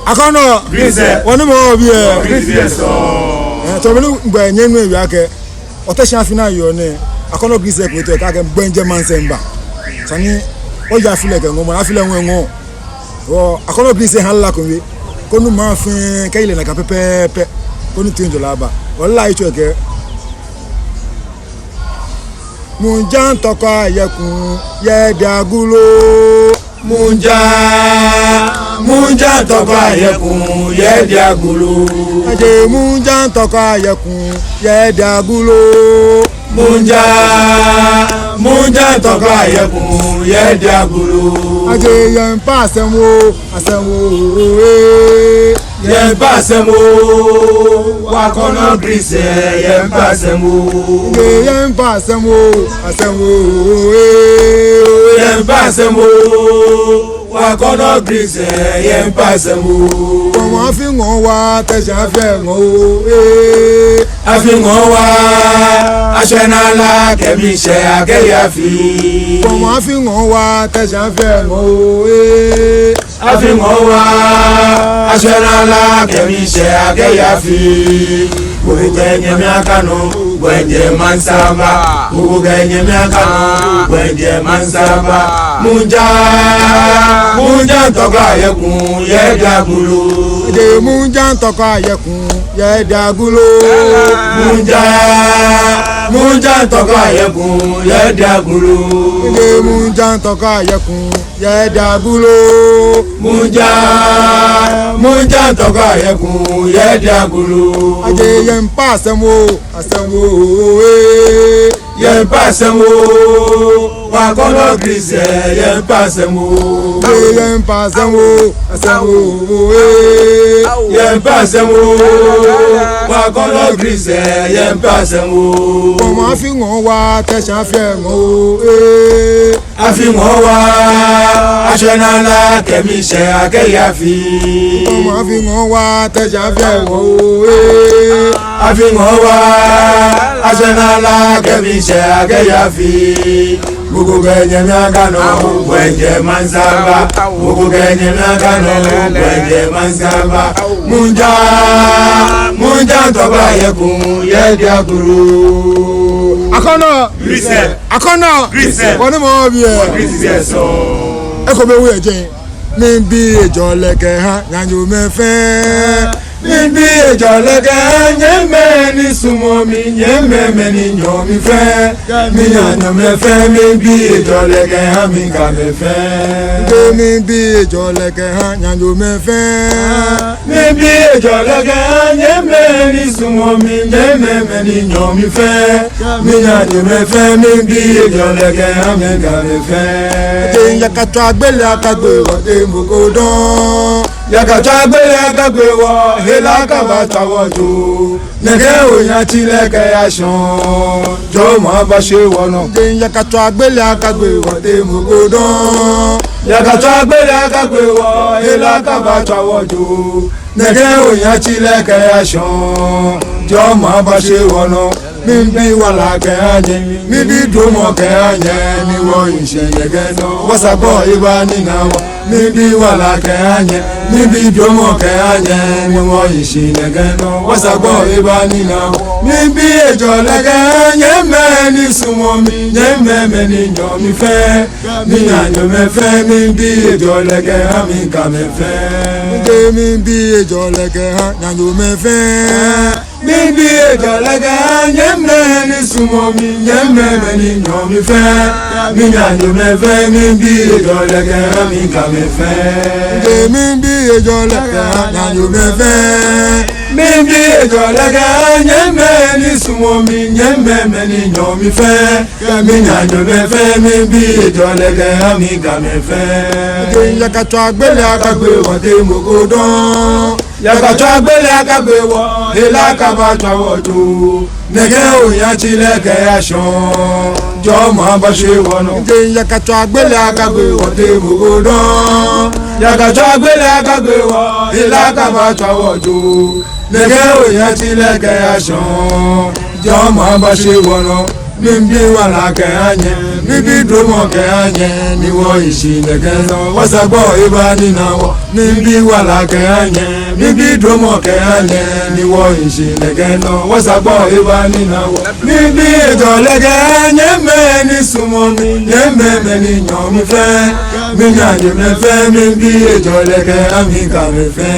Akono Grise One more beer Grise so Tomelu by Nenu Yake Otasha Fina Yone Akono Grise Puto Kaka Benjamin Semba Sani Oja feel like a woman I feel like one more Akono Grise Halakovi Konu Mafin Kaile like a pepe Konu Tinjo Laba Ola Ichoke Munjan Toka Yakun Yedagulo Munja toka yekun yediagulo Aje munja toka yekun yediagulo Munja toka yekun yediagulo Aje yempa asemo yempa asemo wakono Grise yempa asemo yempa asemo yempa asemo wakono Grise yempa asemo Omo afingon wa teja fengo afingon wa asenala kemi se akeyafi Omo afingon wa teja fengo afingon wa asenala kemi se akeyafi Ugenye miakano Wenje mansaba Ugenye miakano Wenje mansaba Munja toka yekun yedagulo De munja toka yekun yedagulo Munja toka yekun yedagulo De munja toka yekun yedagulo Munja toka yekun yedagulo Aje yempa asemo yempa asemo wakono Grise yempa asemo yempa asemo wakono Grise yempa asemo Omo afingon wa teja fengo afingon wa asenala kemi se akeyafi Omo afingon wa teja fengo afingon wa asenala kemi se akeyafi Gugu genye miagano Wenje mansaba Gugu genye miagano Wenje mansaba Munja toba yekun yediagulo Akono Grise One more beer Grise so Eko be we je mi bi ejo leke ha yanju me fe mi bi ejo leke nyeme ni sumo mi nyeme me ni nyo mi fe mi yanju me fe mi bi ejo leke ha mi ka me fe mi bi ejo leke ha yanju me fe mi bi ejo leke nyeme ni sumo mi nyeme me ni nyo mi fe mi yanju me fe mi bi ejo leke ha mi ka me fe yakatwa agbele akagbe wode mogodon yakatwa agbele akagbe wo helaka batawojo nege oyan tileke asan jo mo ba se wono yakatwa agbele akagbe wode mogodon yakatwa agbele akagbe wo helaka batawojo nege oyan tileke asan jo mo ba se wono Mimbi wala kanye, mimbi domo kanye, ni wo inse yegeno. Wasa boy iba ni nawa. Mimbi wala kanye, mimbi domo kanye, ni wo inse yegeno. Wasa boy iba ni nawa. Mimbi ejo leganye, meni sumo mi, nyeme meni nyo mi fe. Mi nyo me fe, mimbi ejo leganye, mi ka me fe. Mimbi ejo leganye, nyo me fe. Mimbi ejo leganye meni sumo mi nyeme meni nyo mi fe mi nyanyo me fe mimbi ejo leganye mi ka me fe mimbi ejo leganye nyanyo me fe mimbi ejo leganye meni sumo mi nyeme meni nyo mi fe mi nyanyo me fe mimbi ejo leganye mi ka me fe yakatwa agbele akagbe wode mogodon yakatwa agbele akagbe wo helaka batawojo nege oyan tileke asan jo mo ba se wono yakatwa agbele akagbe wode mogodon yakatwa agbele akagbe wo helaka batawojo nege oyan tileke asan jo mo ba se wono mimbi wala kanye mimbi dromo kanye ni wo ishile kezo wasagbo ibani nawo mimbi wala kanye mimbi dromo kanye ni wo ishile kezo wasagbo ibani nawo mimbi ejole kanye me ni sumo mi yembe me ni nyomi fe mi nyanye me fe mimbi ejole kanye mi ka me fe